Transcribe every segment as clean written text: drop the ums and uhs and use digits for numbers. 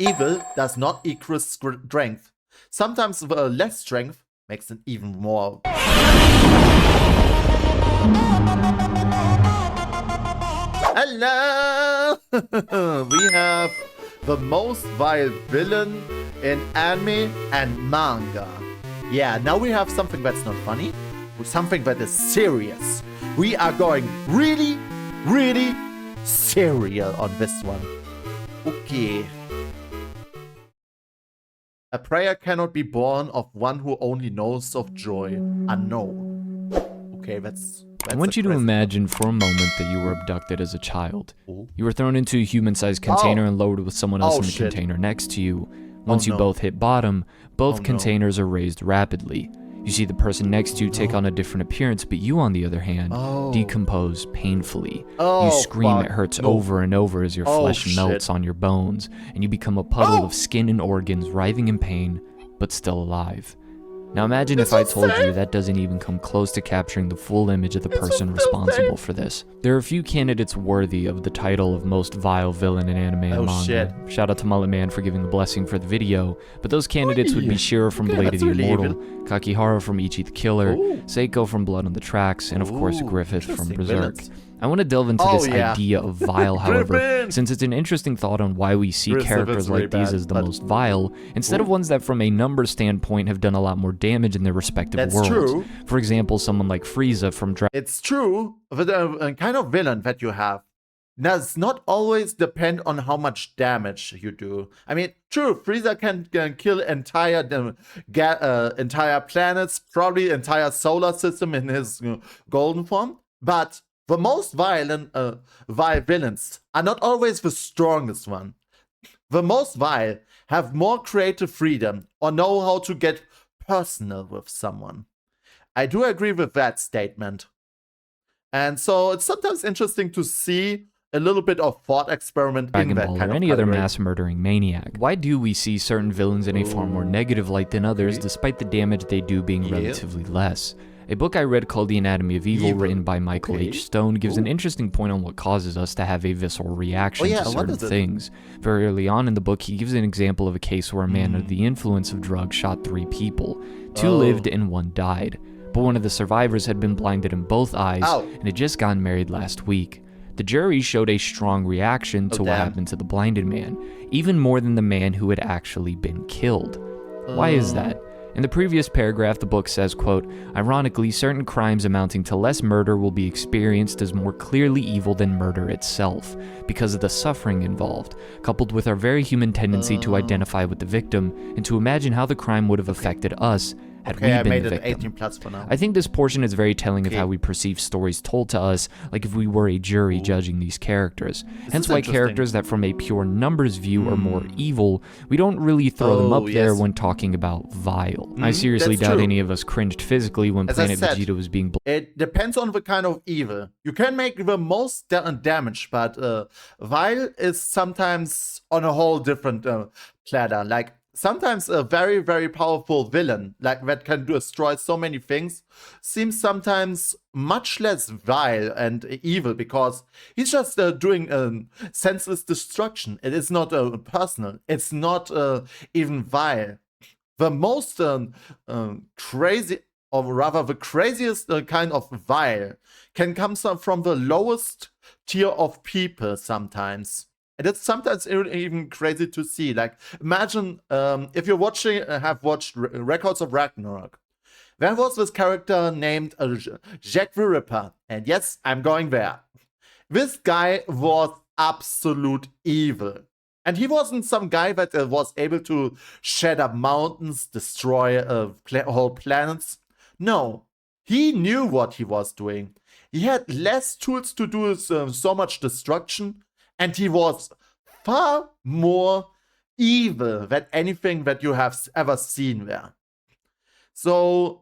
Evil does not equal strength. Sometimes less strength makes it even more. Hello! We have the most vile villain in anime and manga. Yeah, now we have something that's not funny, something that is serious. We are going really, really serial on this one. Okay. A prayer cannot be born of one who only knows of joy. Unknown. Okay, that's I want you to imagine for a moment that you were abducted as a child. You were thrown into a human-sized container and lowered with someone else in the container next to you. Once you both hit bottom, both containers are raised rapidly. You see the person next to you take on a different appearance, but you, on the other hand, decompose painfully. You scream, it hurts over and over as your flesh melts on your bones, and you become a puddle of skin and organs, writhing in pain, but still alive. Now imagine if I told you that doesn't even come close to capturing the full image of the person responsible for this. There are a few candidates worthy of the title of most vile villain in anime and manga. Shout out to Mullet Man for giving the blessing for the video, but those candidates would be Shiro from Blade of the Immortal, Kakihara from Ichi the Killer, Seiko from Blood on the Tracks, and of course Griffith from Berserk. I want to delve into this idea of vile, however, since it's an interesting thought on why we see characters like these as the most vile, instead of ones that from a number standpoint have done a lot more damage in their respective worlds. True. For example, someone like Frieza from It's true, the kind of villain that you have does not always depend on how much damage you do. I mean, true, Frieza can kill entire planets, probably entire solar system in his golden form, but the most violent vile villains are not always the strongest one. The most vile have more creative freedom or know how to get personal with someone. I do agree with that statement. And so it's sometimes interesting to see a little bit of thought experiment in that kind of any other mass-murdering maniac. Why do we see certain villains in a far more negative light than others, despite the damage they do being relatively less? A book I read called The Anatomy of Evil, written by Michael H. Stone, gives an interesting point on what causes us to have a visceral reaction to certain things. Very early on in the book, he gives an example of a case where a man under the influence of drugs shot 3 people. 2 lived and 1 died. But one of the survivors had been blinded in both eyes and had just gotten married last week. The jury showed a strong reaction to what happened to the blinded man, even more than the man who had actually been killed. Why is that? In the previous paragraph, the book says, quote, "Ironically, certain crimes amounting to less murder will be experienced as more clearly evil than murder itself, because of the suffering involved, coupled with our very human tendency to identify with the victim and to imagine how the crime would have affected us had we been the victim." 18+ for now. I think this portion is very telling of how we perceive stories told to us, like if we were a jury judging these characters. Hence why characters that from a pure numbers view are more evil, we don't really throw them up there when talking about vile. I seriously doubt any of us cringed physically when Planet Vegeta was being It depends on the kind of evil. You can make the most damage, but vile is sometimes on a whole different platter. Like, sometimes a very, very powerful villain, like that can destroy so many things, seems sometimes much less vile and evil because he's just doing senseless destruction. It is not personal. It's not even vile. The most crazy, or rather the craziest kind of vile can come from the lowest tier of people sometimes. And it's sometimes even crazy to see. Like, imagine if you're have watched Records of Ragnarok. There was this character named Jack the Ripper. And yes, I'm going there. This guy was absolute evil. And he wasn't some guy that was able to shatter mountains, destroy whole planets. No, he knew what he was doing. He had less tools to do so much destruction. And he was far more evil than anything that you have ever seen there. So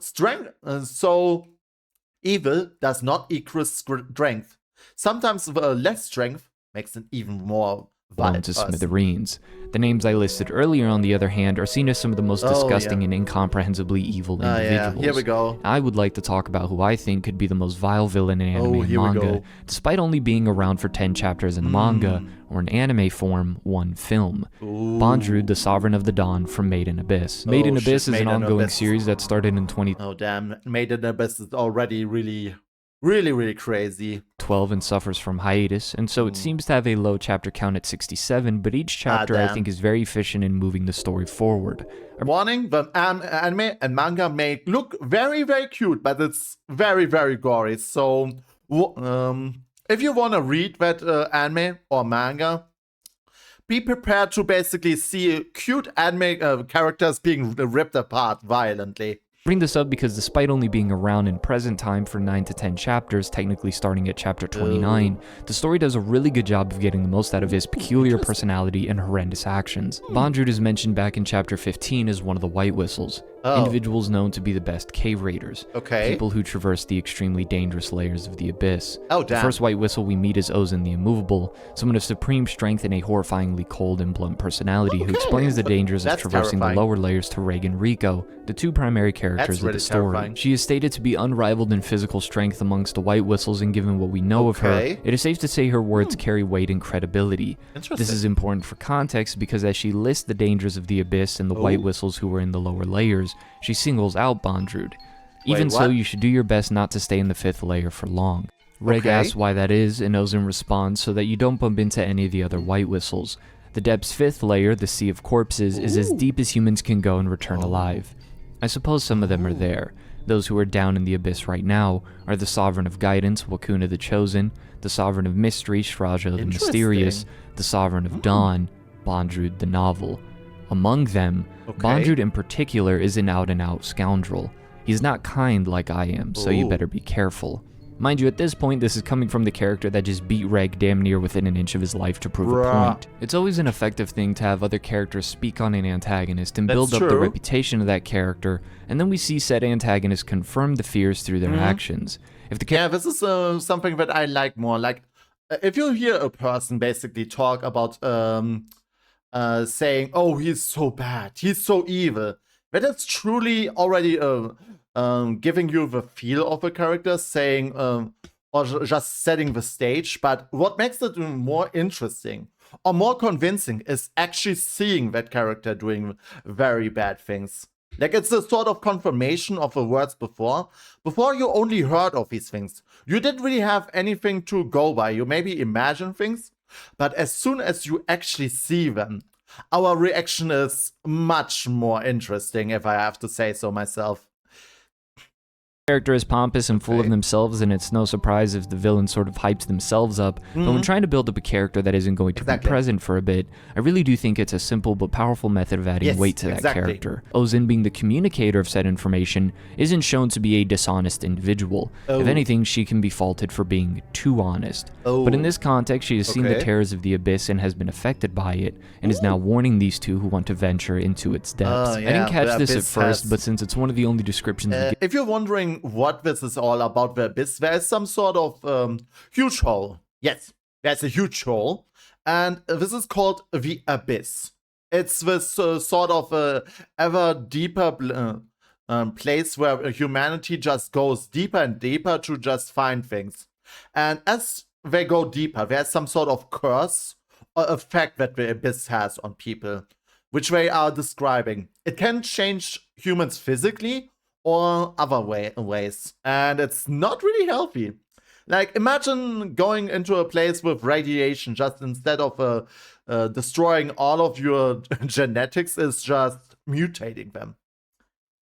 evil does not equal strength. Sometimes less strength makes it even more blown to smithereens. The names I listed earlier, on the other hand, are seen as some of the most disgusting and incomprehensibly evil individuals. Yeah. Here we go. I would like to talk about who I think could be the most vile villain in anime and manga, despite only being around for 10 chapters in manga, or in anime form, 1 film. Bondrewd, the Sovereign of the Dawn from Made in Abyss. Made in Abyss is an ongoing series that started in 2012 Oh damn, Made in Abyss is already really crazy. and suffers from hiatus, and so it seems to have a low chapter count at 67, but each chapter I think is very efficient in moving the story forward. Warning, the anime and manga may look very cute, but it's very gory, so if you want to read that anime or manga, be prepared to basically see cute anime characters being ripped apart violently. Bring this up because despite only being around in present time for 9 to 10 chapters, technically starting at chapter 29, the story does a really good job of getting the most out of his peculiar personality and horrendous actions. Bondrewd is mentioned back in chapter 15 as one of the White Whistles, individuals known to be the best cave raiders, people who traverse the extremely dangerous layers of the abyss. The first White Whistle we meet is Ozen the Immovable, someone of supreme strength and a horrifyingly cold and blunt personality who explains the dangers of traversing the lower layers to Reg and Rico, the 2 primary characters of the story. She is stated to be unrivaled in physical strength amongst the White Whistles, and given what we know of her, it is safe to say her words carry weight and credibility. This is important for context because as she lists the dangers of the abyss and the White Whistles who were in the lower layers, she singles out Bondrewd. Even so, you should do your best not to stay in the 5th layer for long. Reg asks why that is, and Ozen responds so that you don't bump into any of the other White Whistles. The depth's 5th layer, the Sea of Corpses, is as deep as humans can go and return alive. I suppose some of them are there. Those who are down in the abyss right now are the Sovereign of Guidance, Wakuna the Chosen, the Sovereign of Mystery, Shraja the Mysterious, the Sovereign of Dawn, Bondrewd the Novel. Among them, Bondrewd in particular is an out-and-out scoundrel. He's not kind like I am, so you better be careful. Mind you, at this point, this is coming from the character that just beat Reg damn near within an inch of his life to prove a point. It's always an effective thing to have other characters speak on an antagonist and build up the reputation of that character, and then we see said antagonist confirm the fears through their actions. If the this is something that I like more. Like, if you hear a person basically talk about saying, "Oh, he's so bad, he's so evil," that is truly already giving you the feel of a character, saying or just setting the stage. But what makes it more interesting or more convincing is actually seeing that character doing very bad things. Like, it's a sort of confirmation of the words before. Before, you only heard of these things. You didn't really have anything to go by. You maybe imagine things, but as soon as you actually see them, our reaction is much more interesting, if I have to say so myself. Character is pompous and full of themselves, and it's no surprise if the villain sort of hypes themselves up, but when trying to build up a character that isn't going to be present for a bit, I really do think it's a simple but powerful method of adding weight to that character. Ozen, being the communicator of said information, isn't shown to be a dishonest individual. If anything, she can be faulted for being too honest. But in this context, she has seen the terrors of the abyss and has been affected by it, and is now warning these 2 who want to venture into its depths. I didn't catch this at first, but since it's one of the only descriptions we get. If you're wondering what this is all about, the abyss, there is some sort of huge hole. Yes, there's a huge hole, and this is called the abyss. It's this sort of ever deeper place where humanity just goes deeper and deeper to just find things. And as they go deeper, there's some sort of curse or effect that the abyss has on people, which they are describing. It can change humans physically or other ways, and it's not really healthy. Like, imagine going into a place with radiation, just instead of destroying all of your genetics, is just mutating them.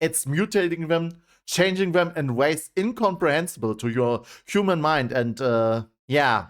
It's mutating them, changing them in ways incomprehensible to your human mind, and yeah,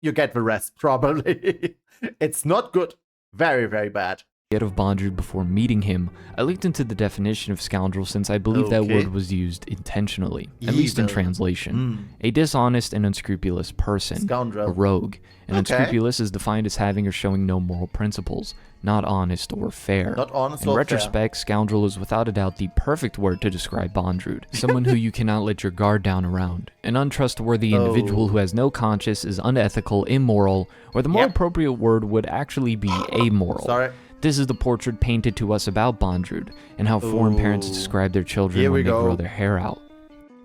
you get the rest, probably. It's not good. Very bad. of Bondrewd before meeting him, I looked into the definition of scoundrel since I believe that word was used intentionally, at least in translation. A dishonest and unscrupulous person, a rogue. And unscrupulous is defined as having or showing no moral principles, not honest or fair. In retrospect, scoundrel is without a doubt the perfect word to describe Bondrewd. Someone who you cannot let your guard down around. An untrustworthy individual who has no conscience, is unethical, immoral, or the more appropriate word would actually be amoral. This is the portrait painted to us about Bondrewd, and how foreign parents describe their children when they grow their hair out.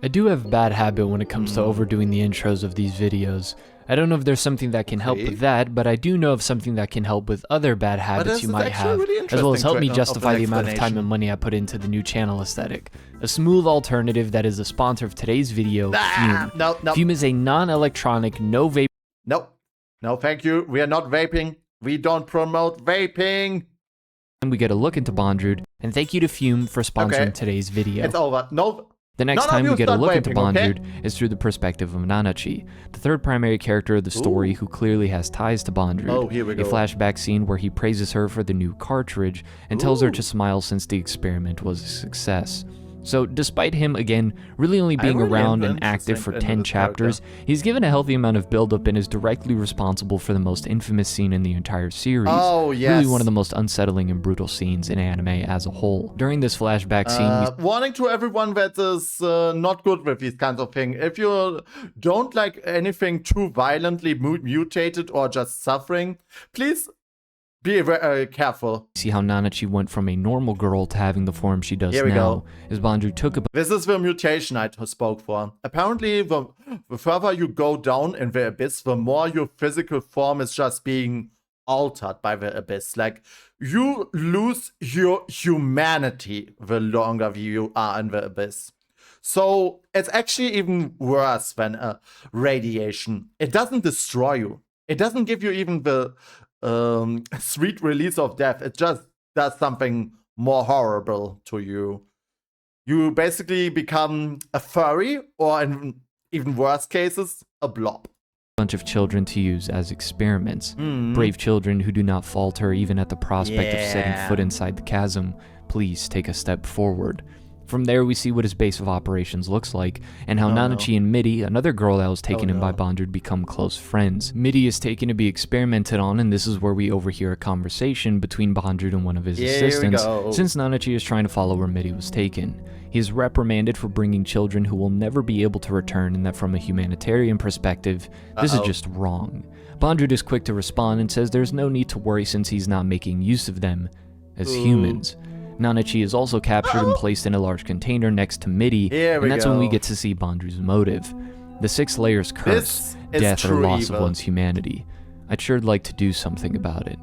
I do have a bad habit when it comes to overdoing the intros of these videos. I don't know if there's something that can help with that, but I do know of something that can help with other bad habits you might have, as well as help me justify the amount of time and money I put into the new channel aesthetic. A smooth alternative that is the sponsor of today's video, Fume. Fume is a non-electronic, no vape. No, thank you. We are not vaping. We don't promote vaping. And we get a look into Bondrewd, and thank you to Fume for sponsoring today's video. It's over. The next time we get a look into Bondrewd is through the perspective of Nanachi, the third primary character of the story who clearly has ties to Bondrewd. Here we go. A flashback scene where he praises her for the new cartridge and tells her to smile since the experiment was a success. So despite him, again, really only being around and active for 10 chapters, he's given a healthy amount of build-up and is directly responsible for the most infamous scene in the entire series. Really one of the most unsettling and brutal scenes in anime as a whole. During this flashback scene, warning to everyone that is not good with these kinds of things. If you don't like anything too violently mutated or just suffering, please be very careful. See how Nanachi went from a normal girl to having the form she does now, as Bondrewd took a... This is the mutation I spoke for. Apparently, the further you go down in the abyss, the more your physical form is just being altered by the abyss. Like, you lose your humanity the longer you are in the abyss. So, it's actually even worse than radiation. It doesn't destroy you. It doesn't give you even the sweet release of death. It just does something more horrible to you. You basically become a furry, or in even worse cases, a blob. Bunch of children to use as experiments. Brave children who do not falter even at the prospect of setting foot inside the chasm. Please take a step forward. From there, we see what his base of operations looks like, and how Nanachi and Midi, another girl that was taken in by Bondrewd, become close friends. Midi is taken to be experimented on, and this is where we overhear a conversation between Bondrewd and one of his assistants, since Nanachi is trying to follow where Midi was taken. He is reprimanded for bringing children who will never be able to return, and that from a humanitarian perspective, this is just wrong. Bondrewd is quick to respond and says there's no need to worry since he's not making use of them as humans. Nanachi is also captured and placed in a large container next to Midi, and that's when we get to see Bondrewd's motive. The 6 layers curse, death or loss of one's humanity. I'd sure like to do something about it.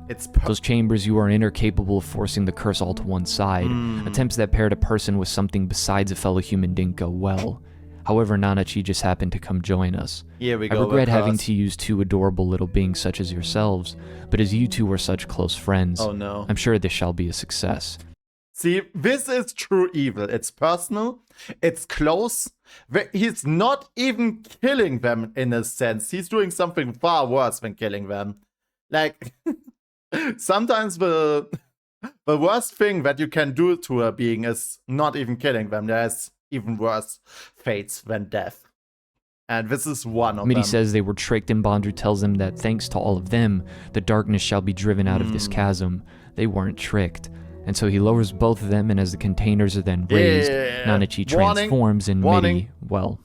Those chambers you are in are capable of forcing the curse all to one side. Attempts that paired a person with something besides a fellow human didn't go well. However, Nanachi just happened to come join us. I regret having to use 2 adorable little beings such as yourselves, but as you two were such close friends, I'm sure this shall be a success. See, this is true evil. It's personal, it's close. He's not even killing them in a sense. He's doing something far worse than killing them. Like, sometimes the worst thing that you can do to a being is not even killing them. There's even worse fates than death. And this is one of them. Midi says they were tricked, and Bondrewd tells them that thanks to all of them, the darkness shall be driven out of this chasm. They weren't tricked. And so he lowers both of them, and as the containers are then raised, Nanachi transforms, and Midi, well...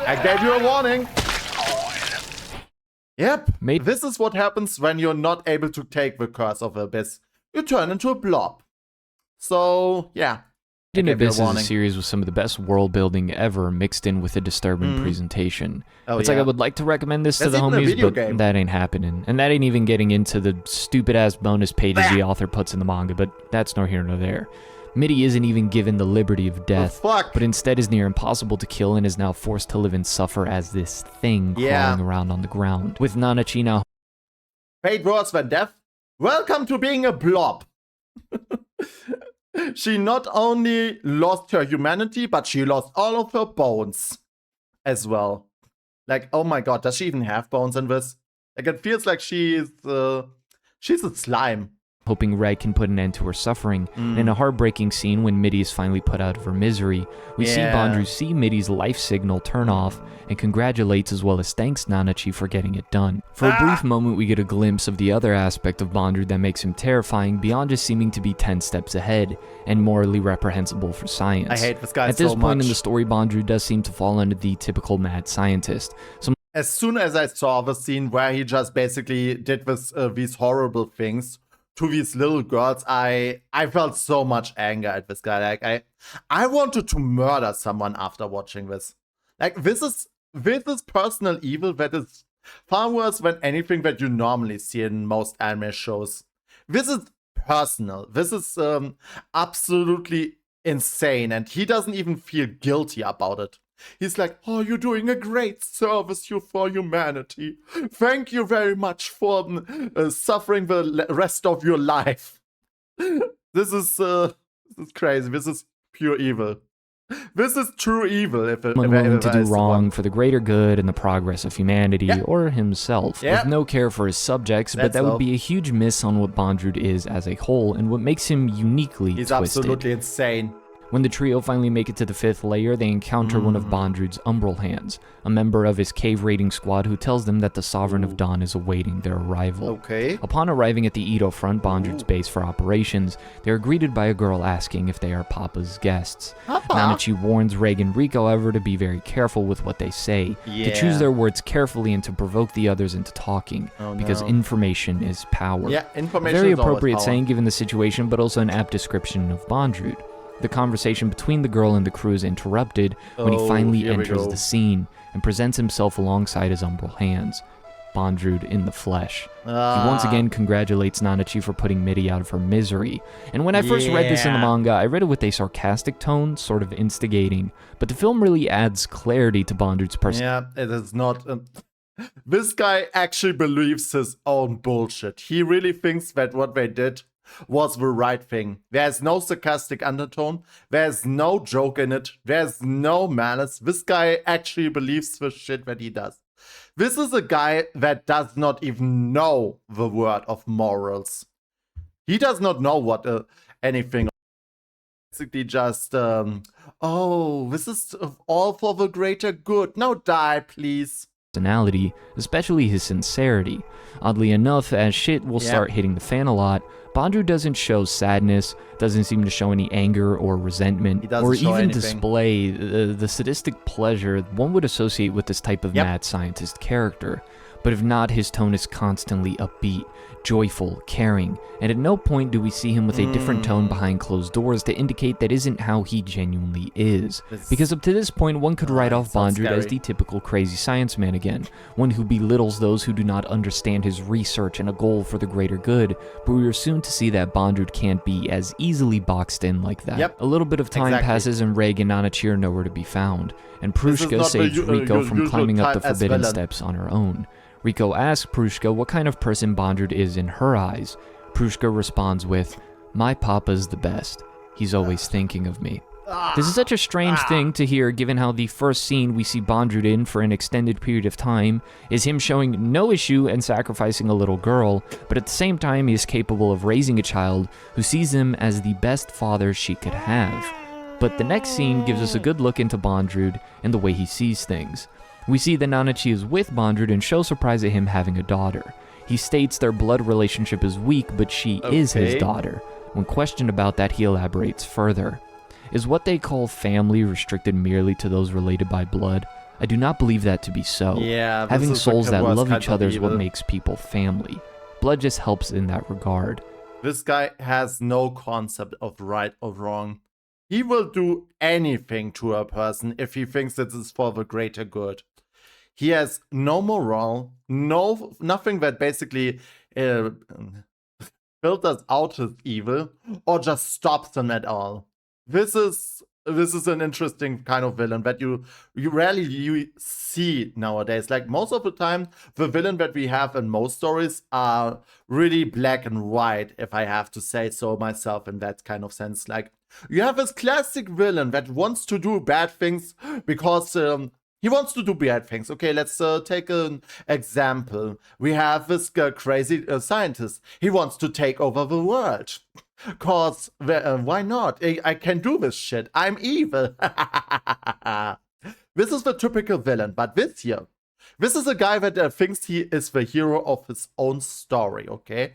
I gave you a warning! Yep, this is what happens when you're not able to take the curse of the abyss. You turn into a blob. So, yeah. Made in Abyss is a series with some of the best world building ever, mixed in with a disturbing presentation. It's like I would like to recommend this to the homies, but that ain't happening. And that ain't even getting into the stupid ass bonus pages the author puts in the manga, but that's nor here nor there. Midi isn't even given the liberty of death, but instead is near impossible to kill and is now forced to live and suffer as this thing crawling around on the ground. With Nanachi now... Fate worse than death? Welcome to being a blob! She not only lost her humanity, but she lost all of her bones as well. Like, oh my god, does she even have bones in this? Like, it feels like she's a slime. Hoping Reg can put an end to her suffering. And in a heartbreaking scene when Mitty is finally put out of her misery, we see Bondrewd see Mitty's life signal turn off and congratulates as well as thanks Nanachi for getting it done. For a brief moment, we get a glimpse of the other aspect of Bondrewd that makes him terrifying beyond just seeming to be 10 steps ahead and morally reprehensible for science. I hate this guy so much. At this point in the story, Bondrewd does seem to fall under the typical mad scientist. As soon as I saw the scene where he just basically did this, these horrible things to these little girls, I felt so much anger at this guy. Like, I wanted to murder someone after watching this. Like, this is personal evil that is far worse than anything that you normally see in most anime shows. This is personal. This is absolutely insane, and he doesn't even feel guilty about it. He's like, oh, you're doing a great service for humanity. Thank you very much for suffering the rest of your life. This is crazy. This is pure evil. This is true evil. If willing to do wrong for the greater good and the progress of humanity or himself, with no care for his subjects, but that would be a huge miss on what Bondrewd is as a whole and what makes him uniquely twisted. He's absolutely insane. When the trio finally make it to the 5th layer, they encounter one of Bondrewd's umbral hands, a member of his cave raiding squad who tells them that the Sovereign of Dawn is awaiting their arrival. Okay. Upon arriving at the Edo front, Bondrewd's base for operations, they are greeted by a girl asking if they are Papa's guests. Nanachi warns Reg and Rico, however, to be very careful with what they say, to choose their words carefully and to provoke the others into talking, because information is power. Yeah, information a very is always appropriate power. saying given the situation, but also an apt description of Bondrewd. The conversation between the girl and the crew is interrupted when he finally enters the scene and presents himself alongside his umbral hands, Bondrewd in the flesh. He once again congratulates Nanachi for putting Mitty out of her misery. And when I first read this in the manga, I read it with a sarcastic tone, sort of instigating, but the film really adds clarity to Bondrewd's personality. Yeah, it is not... This guy actually believes his own bullshit. He really thinks that what they did was the right thing. There's no sarcastic undertone. There's no joke in it. There's no malice. This guy actually believes the shit that he does. This is a guy that does not even know the word of morals. He does not know what anything. Basically just, oh, this is all for the greater good. Now die, please. Especially his sincerity. Oddly enough, as shit will start hitting the fan a lot, Bondrewd doesn't show sadness, doesn't seem to show any anger or resentment, or even display the sadistic pleasure one would associate with this type of mad scientist character. But if not, his tone is constantly upbeat, joyful, caring, and at no point do we see him with a different tone behind closed doors to indicate that isn't how he genuinely is. Because up to this point, one could write off Bondrewd as the typical crazy science man again, one who belittles those who do not understand his research and a goal for the greater good, but we are soon to see that Bondrewd can't be as easily boxed in like that. A little bit of time passes and Reg and Nanachi are nowhere to be found, and Prushka saves Rico from climbing up the forbidden steps on her own. Rico asks Prushka what kind of person Bondrewd is in her eyes. Prushka responds with, "My papa's the best. He's always thinking of me." This is such a strange thing to hear given how the first scene we see Bondrewd in for an extended period of time is him showing no issue and sacrificing a little girl, but at the same time he is capable of raising a child who sees him as the best father she could have. But the next scene gives us a good look into Bondrewd and the way he sees things. We see that Nanachi is with Bondrewd and shows surprise at him having a daughter. He states their blood relationship is weak, but she is his daughter. When questioned about that, he elaborates further. Is what they call family restricted merely to those related by blood? I do not believe that to be so. Having souls that love each other is what makes people family. Blood just helps in that regard. This guy has no concept of right or wrong. He will do anything to a person if he thinks it is for the greater good. He has no morale, nothing that basically filters out his evil or just stops him at all. This is an interesting kind of villain that you rarely see nowadays. Like most of the time, the villain that we have in most stories are really black and white, if I have to say so myself in that kind of sense. Like you have this classic villain that wants to do bad things because He wants to do bad things. Okay, let's take an example. We have this crazy scientist. He wants to take over the world. Cause why not? I can do this shit. I'm evil. This is the typical villain, but this is a guy that thinks he is the hero of his own story, okay?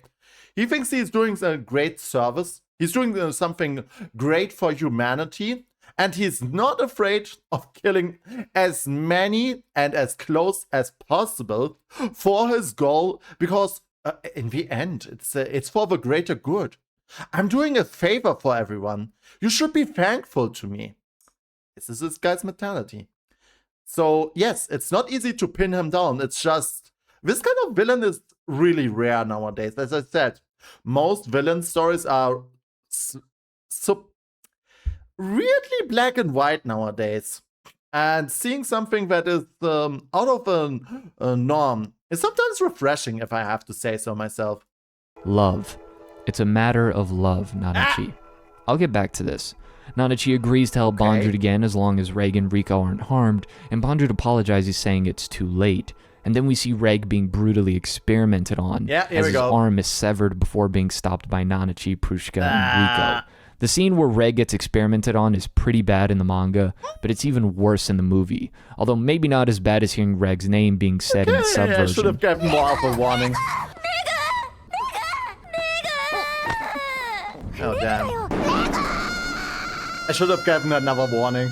He thinks he's doing a great service. He's doing something great for humanity. And he's not afraid of killing as many and as close as possible for his goal. Because in the end, it's for the greater good. I'm doing a favor for everyone. You should be thankful to me. This is this guy's mentality. So, yes, it's not easy to pin him down. It's just, this kind of villain is really rare nowadays. As I said, most villain stories are so weirdly black and white nowadays. And seeing something that is out of a norm is sometimes refreshing, if I have to say so myself. Love. It's a matter of love, Nanachi. I'll get back to this. Nanachi agrees to help Bondrewd again as long as Reg and Rico aren't harmed, and Bondrewd apologizes saying it's too late. And then we see Reg being brutally experimented on as his arm is severed before being stopped by Nanachi, Prushka, and Rico. The scene where Reg gets experimented on is pretty bad in the manga, but it's even worse in the movie. Although maybe not as bad as hearing Reg's name being said in the subversion. I should have given more of a warning. Oh, damn. I should have given another warning.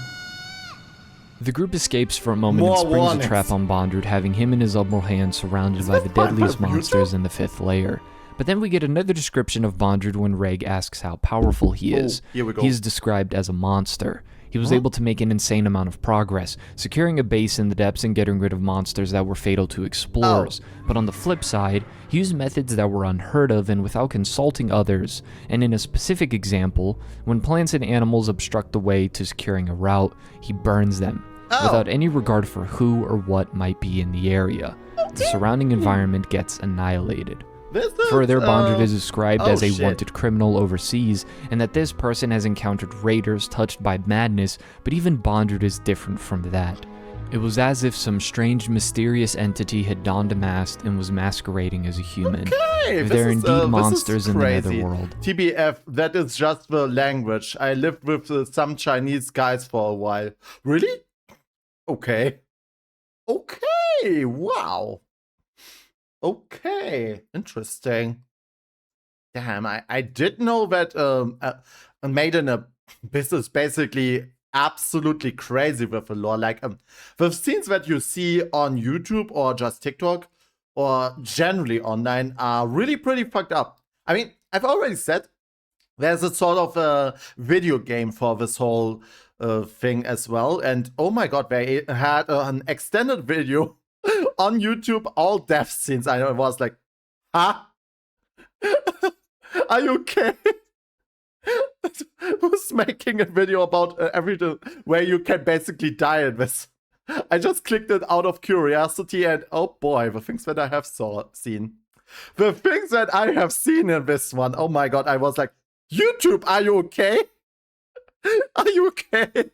The group escapes for a moment and springs a trap on Bondrewd, having him and his umbral hand surrounded by the deadliest monsters in the 5th layer. But then we get another description of Bondrewd when Reg asks how powerful he is. Here we go. He is described as a monster. He was able to make an insane amount of progress, securing a base in the depths and getting rid of monsters that were fatal to explorers. But on the flip side, he used methods that were unheard of and without consulting others. And in a specific example, when plants and animals obstruct the way to securing a route, he burns them, without any regard for who or what might be in the area. The surrounding environment gets annihilated. Further, Bondrewd is described as a wanted criminal overseas, and that this person has encountered raiders touched by madness, but even Bondrewd is different from that. It was as if some strange, mysterious entity had donned a mask and was masquerading as a human. If there are indeed monsters in the netherworld. TBF, that is just the language. I lived with some Chinese guys for a while. Really? Okay. Okay, wow. Okay, interesting. Damn, I did know that Made in Abyss is basically absolutely crazy with the lore. Like, the scenes that you see on YouTube or just TikTok or generally online are really pretty fucked up. I mean, I've already said there's a sort of a video game for this whole thing as well. And oh my god, they had an extended video on YouTube, all death scenes. I was like, huh? Are you okay? Who's making a video about everything where you can basically die in this? I just clicked it out of curiosity, and oh boy, the things that I have seen. The things that I have seen in this one, oh my god, I was like, YouTube, are you okay? Are you okay?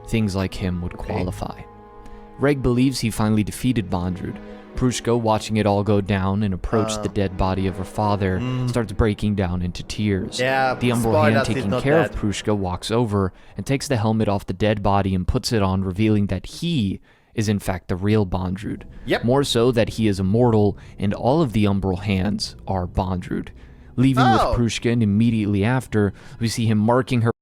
Things like him would qualify. Reg believes he finally defeated Bondrewd. Prushka, watching it all go down and approach the dead body of her father, starts breaking down into tears. Yeah, the umbral hand taking care of Prushka walks over and takes the helmet off the dead body and puts it on, revealing that he is in fact the real Bondrewd. Yep. More so that he is immortal and all of the umbral hands are Bondrewd. Leaving with Prushka, and immediately after, we see him marking her.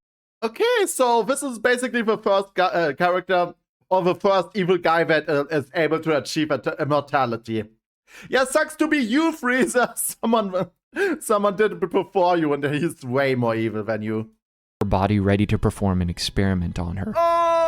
Okay, so this is basically the first character or the first evil guy that is able to achieve immortality. Yeah, sucks to be you, Freezer. Someone did it before you, and he's way more evil than you. Her body ready to perform an experiment on her.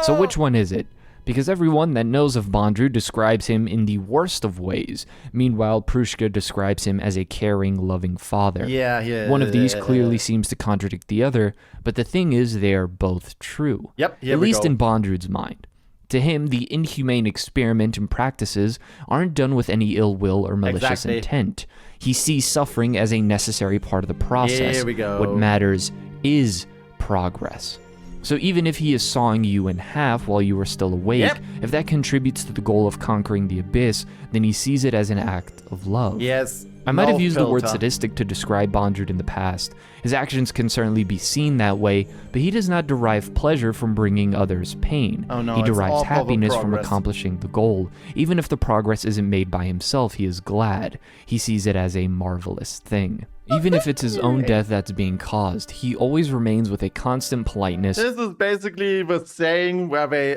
So which one is it? Because everyone that knows of Bondrewd describes him in the worst of ways. Meanwhile, Prushka describes him as a caring, loving father. Yeah. One of these clearly seems to contradict the other, but the thing is they are both true. Yep, at least in Bondrewd's mind. To him, the inhumane experiment and practices aren't done with any ill will or malicious intent. He sees suffering as a necessary part of the process. Here we go. What matters is progress. So even if he is sawing you in half while you are still awake, if that contributes to the goal of conquering the abyss, then he sees it as an act of love. Yes. I might have used the word sadistic to describe Bondrewd in the past. His actions can certainly be seen that way, but he does not derive pleasure from bringing others pain. Oh no, he derives happiness from accomplishing the goal. Even if the progress isn't made by himself, he is glad. He sees it as a marvelous thing. Even if it's his own death that's being caused, he always remains with a constant politeness. This is basically the saying where they,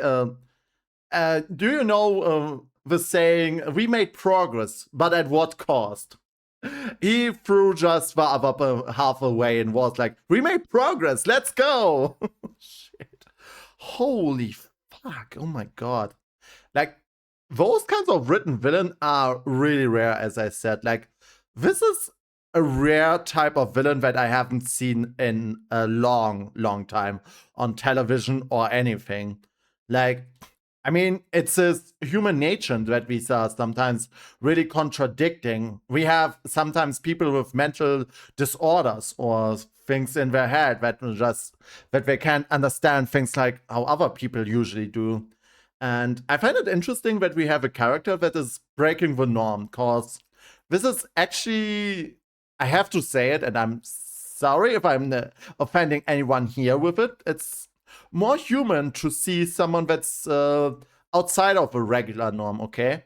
do you know the saying, we made progress, but at what cost? He threw just the other half away and was like, we made progress, let's go! Shit. Holy fuck, oh my god. Like, those kinds of written villain are really rare, as I said. Like, this is a rare type of villain that I haven't seen in a long, long time on television or anything. Like, I mean, it's his human nature that we are sometimes really contradicting. We have sometimes people with mental disorders or things in their head that they can't understand things like how other people usually do. And I find it interesting that we have a character that is breaking the norm, because this is actually, I have to say it, and I'm sorry if I'm offending anyone here with it. It's more human to see someone that's outside of a regular norm, okay?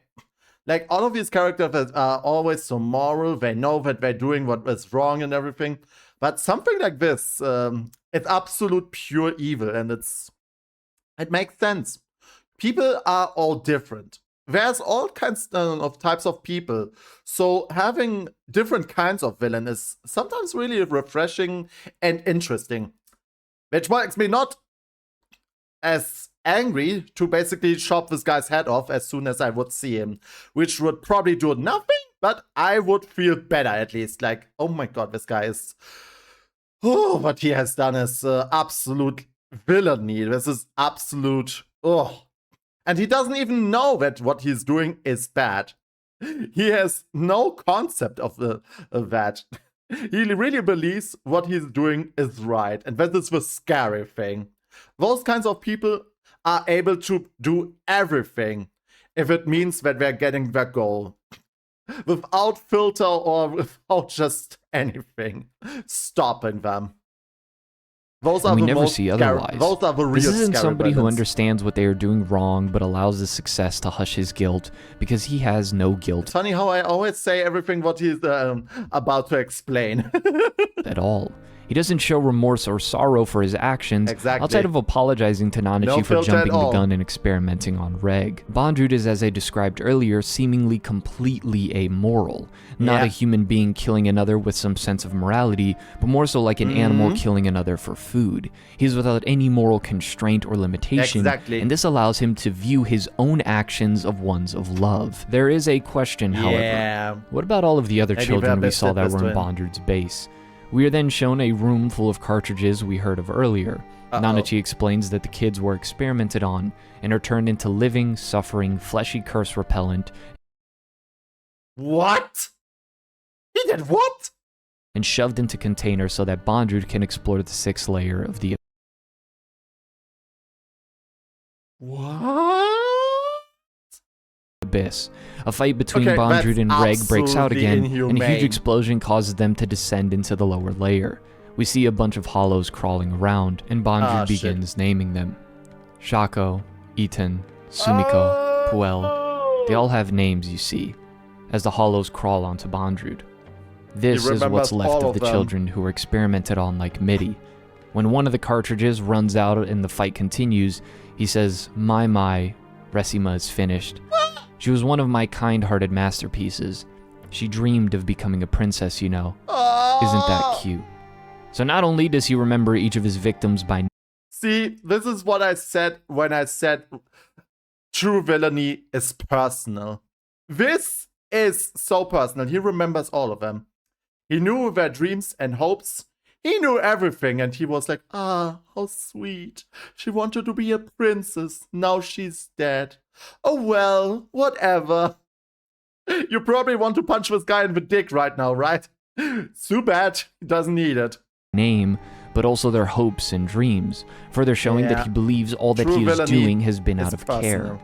Like, all of these characters are always so moral, they know that they're doing what is wrong and everything, but something like this, it's absolute pure evil, and it makes sense. People are all different. There's all kinds of types of people, so having different kinds of villain is sometimes really refreshing and interesting, which makes me not as angry to basically chop this guy's head off as soon as I would see him, which would probably do nothing, but I would feel better at least. Like, oh my god, this guy is, oh, what he has done is absolute villainy. This is absolute, oh. And he doesn't even know that what he's doing is bad. He has no concept of that. He really believes what he's doing is right, and that is the scary thing. Those kinds of people are able to do everything if it means that they're getting their goal. Without filter or without just anything stopping them. Those are we the never most see otherwise. Those are the real This isn't somebody who villains. understands what they are doing wrong, but allows the success to hush his guilt, because he has no guilt It's funny how I always say everything what he's about to explain. at all. He doesn't show remorse or sorrow for his actions, outside of apologizing to Nanachi for jumping the gun and experimenting on Reg. Bondrewd is, as I described earlier, seemingly completely amoral. Not a human being killing another with some sense of morality, but more so like an animal killing another for food. He is without any moral constraint or limitation, and this allows him to view his own actions of ones of love. There is a question, however. What about all of the other children we saw that were in Bondrewd's base? We are then shown a room full of cartridges we heard of earlier. Nanachi explains that the kids were experimented on and are turned into living, suffering, fleshy curse repellent. What? He did what? And shoved into containers so that Bondrewd can explore the 6th layer of the abyss. A fight between Bondrewd and Reg breaks out again, and a huge explosion causes them to descend into the lower layer. We see a bunch of hollows crawling around, and Bondrewd begins naming them. Shako, Itan, Sumiko, Puel. They all have names, you see, as the hollows crawl onto Bondrewd. This is what's left of the children who were experimented on like Mitty. When one of the cartridges runs out and the fight continues, he says, My, Resima is finished. She was one of my kind-hearted masterpieces. She dreamed of becoming a princess, you know. Isn't that cute? So not only does he remember each of his victims by name. See, this is what I said when I said true villainy is personal. This is so personal. He remembers all of them. He knew their dreams and hopes. He knew everything, and he was like, ah, how sweet. She wanted to be a princess. Now she's dead. Oh well, whatever. You probably want to punch this guy in the dick right now, right? Too bad. He doesn't need it. Name, but also their hopes and dreams, further showing that he believes all that he is doing has been out of care.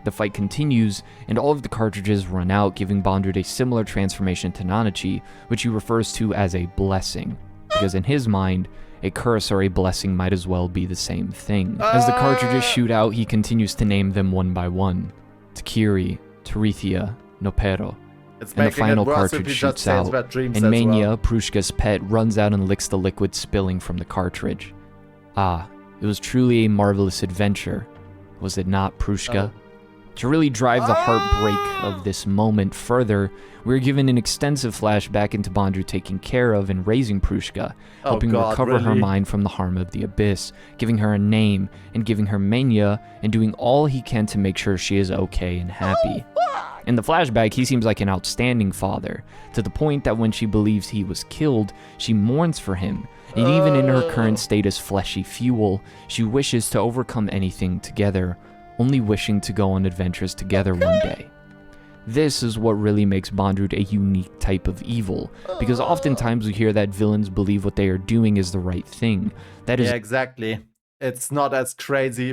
The fight continues, and all of the cartridges run out, giving Bondrewd a similar transformation to Nanachi, which he refers to as a blessing, because in his mind, a curse or a blessing might as well be the same thing. As the cartridges shoot out, he continues to name them one by one. Takiri, Terethia, Nopero. And the final cartridge shoots out, and Mania, Prushka's pet, runs out and licks the liquid spilling from the cartridge. Ah, it was truly a marvelous adventure. Was it not, Prushka? To really drive the heartbreak of this moment further, we're given an extensive flashback into Bondrewd taking care of and raising Prushka, helping recover her mind from the harm of the abyss, giving her a name, and giving her mania, and doing all he can to make sure she is okay and happy. In the flashback, he seems like an outstanding father, to the point that when she believes he was killed, she mourns for him, and even in her current state as fleshy fuel, she wishes to overcome anything together, only wishing to go on adventures together one day. This is what really makes Bondrewd a unique type of evil, because oftentimes we hear that villains believe what they are doing is the right thing. That is exactly. It's not as crazy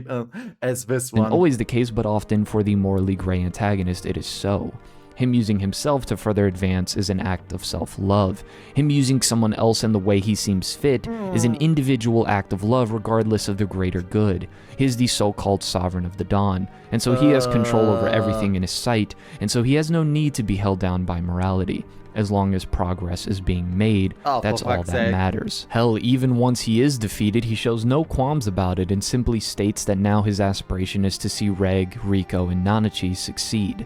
as this one. And always the case, but often for the morally gray antagonist, it is so. Him using himself to further advance is an act of self-love. Him using someone else in the way he seems fit is an individual act of love regardless of the greater good. He is the so-called sovereign of the dawn, and so he has control over everything in his sight, and so he has no need to be held down by morality. As long as progress is being made, that's all that matters. Hell, even once he is defeated, he shows no qualms about it and simply states that now his aspiration is to see Reg, Rico, and Nanachi succeed.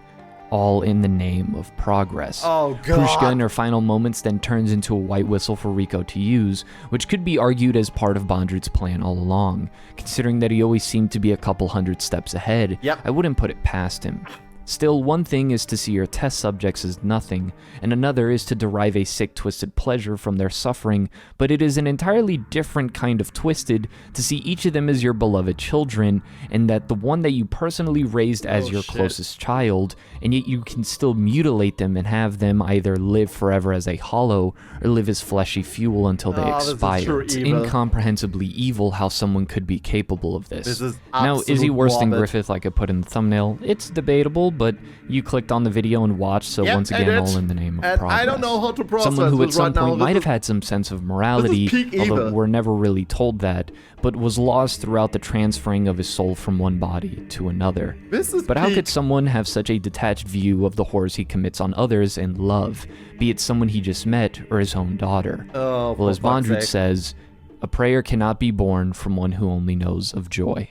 All in the name of progress. Oh god. Prushka in her final moments then turns into a white whistle for Rico to use, which could be argued as part of Bondrewd's plan all along. Considering that he always seemed to be a couple hundred steps ahead, I wouldn't put it past him. Still, one thing is to see your test subjects as nothing, and another is to derive a sick, twisted pleasure from their suffering, but it is an entirely different kind of twisted to see each of them as your beloved children, and that the one that you personally raised as your closest child, and yet you can still mutilate them and have them either live forever as a hollow, or live as fleshy fuel until they expire. It's incomprehensibly evil how someone could be capable of this. Now, is he worse than Griffith like I put in the thumbnail? It's debatable, but you clicked on the video and watched, so once again, all in the name of progress. I don't know how to process someone who at some right point might have had some sense of morality, although we're never really told that, but was lost throughout the transferring of his soul from one body to another. But how could someone have such a detached view of the horrors he commits on others and love, be it someone he just met or his own daughter? Well, as Bondrewd says, a prayer cannot be born from one who only knows of joy.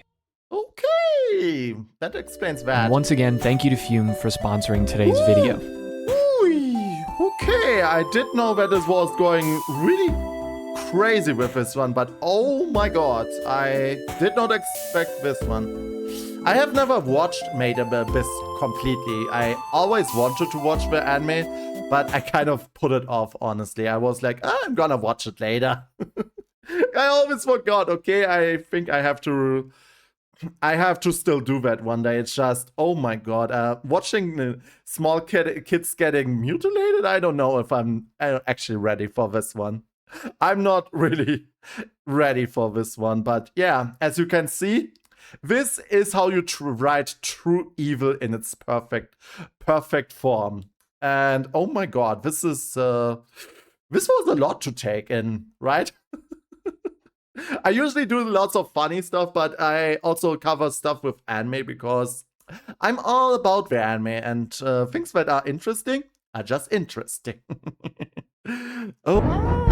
Okay, that explains that. And once again, thank you to Fume for sponsoring today's video. Okay, I did know that this was going really crazy with this one, but oh my god, I did not expect this one. I have never watched Made in the Abyss completely. I always wanted to watch the anime, but I kind of put it off, honestly. I was like, I'm gonna watch it later. I always forgot, okay? I think I have to still do that one day. It's just, oh my god, watching small kids getting mutilated, I don't know if I'm actually ready for this one. I'm not really ready for this one, but yeah, as you can see, this is how you write true evil in its perfect form. And oh my god, this was a lot to take in, right? I usually do lots of funny stuff, but I also cover stuff with anime because I'm all about the anime, and things that are interesting are just interesting. Oh.